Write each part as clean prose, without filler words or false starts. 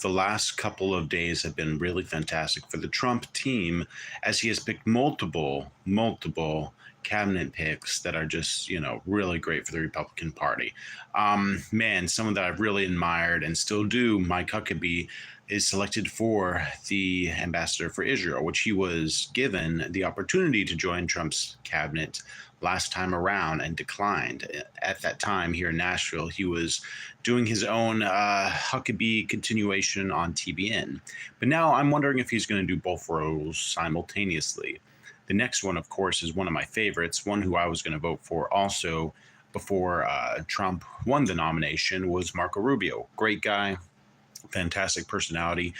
the last couple of days have been really fantastic for the Trump team as he has picked multiple cabinet picks that are just, really great for the Republican Party. Man, someone that I've really admired and still do, Mike Huckabee, is selected for the ambassador for Israel, which he was given the opportunity to join Trump's cabinet last time around and declined. At that time here in Nashville, he was doing his own Huckabee continuation on TBN. But now I'm wondering if he's going to do both roles simultaneously. The next one, of course, is one of my favorites, one who I was going to vote for also before Trump won the nomination, was Marco Rubio. Great guy, fantastic personality,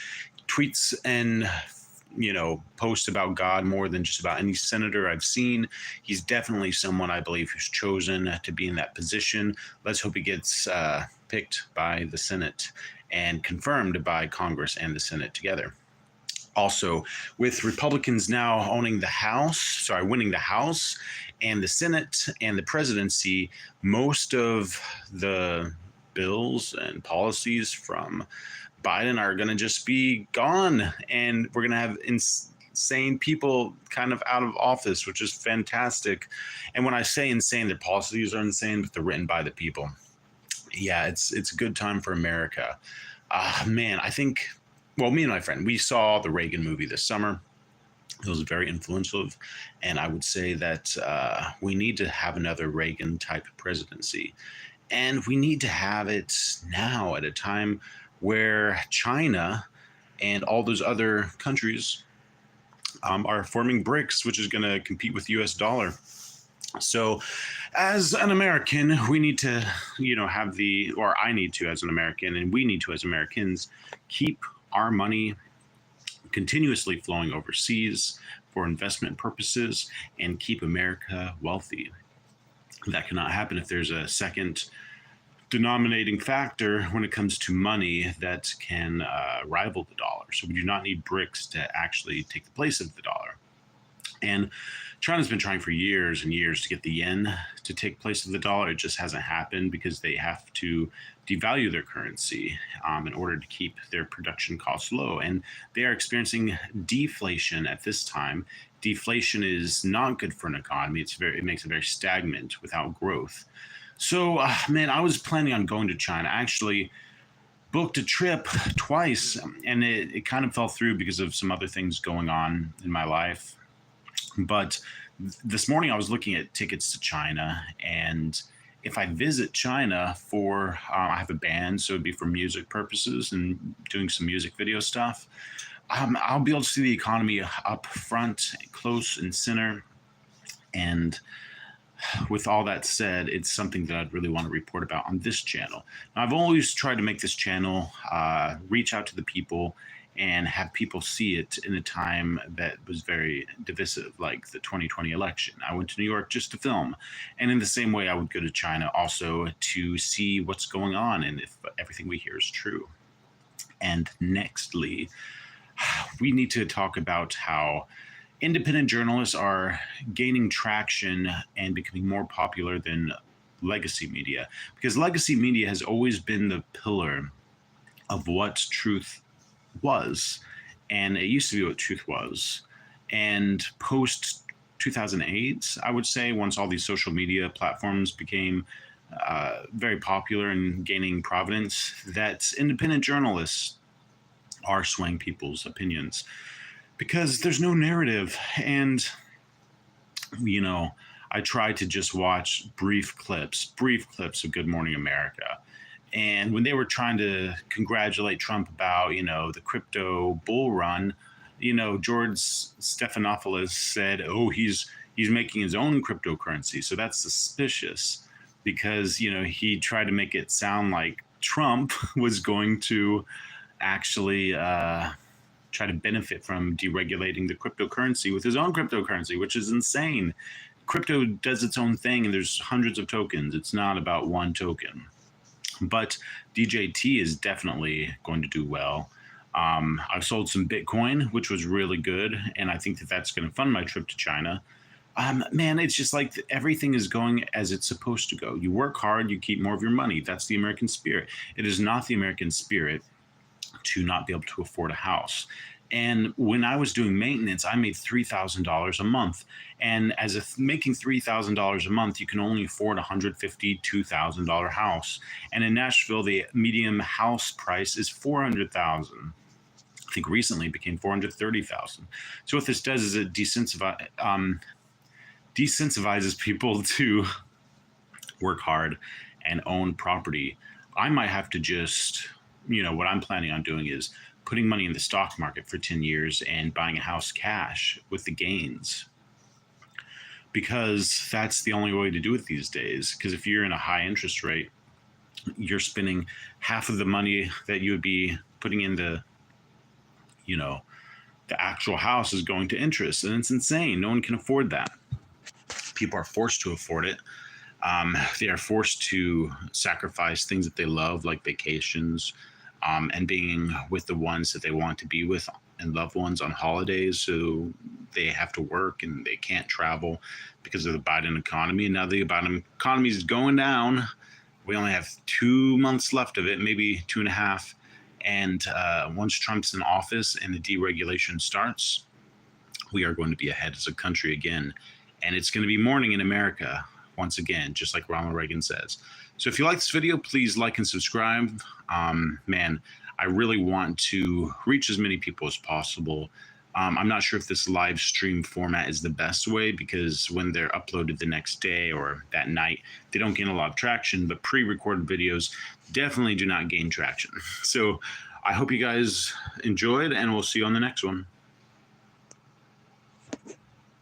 tweets and posts about God more than just about any senator I've seen. He's definitely someone I believe who's chosen to be in that position. Let's hope he gets picked by the Senate and confirmed by Congress and the Senate together. Also, with Republicans now winning the House and the Senate and the presidency, most of the bills and policies from Biden are going to just be gone, and we're going to have insane people kind of out of office, which is fantastic. And when I say insane, their policies are insane, but they're written by the people. Yeah, it's a good time for America. Man, I think, well, me and my friend, we saw the Reagan movie this summer. It was very influential, and I would say that we need to have another Reagan type presidency. And we need to have it now at a time where China and all those other countries are forming BRICS, which is going to compete with the US dollar. So as an American, we need to, or I need to as an American, and we need to as Americans, keep our money continuously flowing overseas for investment purposes and keep America wealthy. That cannot happen if there's a second denominating factor when it comes to money that can rival the dollar. So we do not need BRICS to actually take the place of the dollar. And China's been trying for years and years to get the yen to take place of the dollar. It just hasn't happened because they have to devalue their currency in order to keep their production costs low. And they are experiencing deflation at this time. Deflation is not good for an economy. It makes it very stagnant without growth. So, man, I was planning on going to China. I actually booked a trip twice, and it kind of fell through because of some other things going on in my life. But this morning I was looking at tickets to China, and if I visit China for, I have a band, so it'd be for music purposes and doing some music video stuff. I'll be able to see the economy up front, close and center. And with all that said, it's something that I'd really want to report about on this channel. Now, I've always tried to make this channel reach out to the people and have people see it in a time that was very divisive, like the 2020 election. I went to New York just to film. And in the same way, I would go to China also to see what's going on and if everything we hear is true. And nextly, we need to talk about how independent journalists are gaining traction and becoming more popular than legacy media, because legacy media has always been the pillar of what truth was, and it used to be what truth was. And post 2008, I would say, once all these social media platforms became very popular and gaining prominence, that independent journalists are swaying people's opinions because there's no narrative. And I try to just watch brief clips of Good Morning America. And when they were trying to congratulate Trump about, the crypto bull run, George Stephanopoulos said, oh, he's making his own cryptocurrency. So that's suspicious because, he tried to make it sound like Trump was going to actually try to benefit from deregulating the cryptocurrency with his own cryptocurrency, which is insane. Crypto does its own thing, and there's hundreds of tokens. It's not about one token. But DJT is definitely going to do well. I've sold some Bitcoin, which was really good, and I think that that's going to fund my trip to China. Man, it's just like everything is going as it's supposed to go. You work hard, you keep more of your money. That's the American spirit. It is not the American spirit to not be able to afford a house. And when I was doing maintenance, I made $3,000 a month. And as if making $3,000 a month, you can only afford a $150,000, $2,000 house. And in Nashville, the median house price is $400,000. I think recently it became $430,000. So what this does is it desensitivizes people to work hard and own property. I might have to just, what I'm planning on doing is putting money in the stock market for 10 years and buying a house cash with the gains, because that's the only way to do it these days. Because if you're in a high interest rate, you're spending half of the money that you would be putting into, the actual house is going to interest, and it's insane. No one can afford that. People are forced to afford it. They are forced to sacrifice things that they love, like vacations, and being with the ones that they want to be with and loved ones on holidays. So they have to work and they can't travel because of the Biden economy. And now the Biden economy is going down. We only have 2 months left of it, maybe 2.5. And once Trump's in office and the deregulation starts, we are going to be ahead as a country again. And it's going to be morning in America once again, just like Ronald Reagan says. So if you like this video, please like and subscribe. Man, I really want to reach as many people as possible. I'm not sure if this live stream format is the best way, because when they're uploaded the next day or that night, they don't gain a lot of traction, but pre-recorded videos definitely do not gain traction. So I hope you guys enjoyed, and we'll see you on the next one.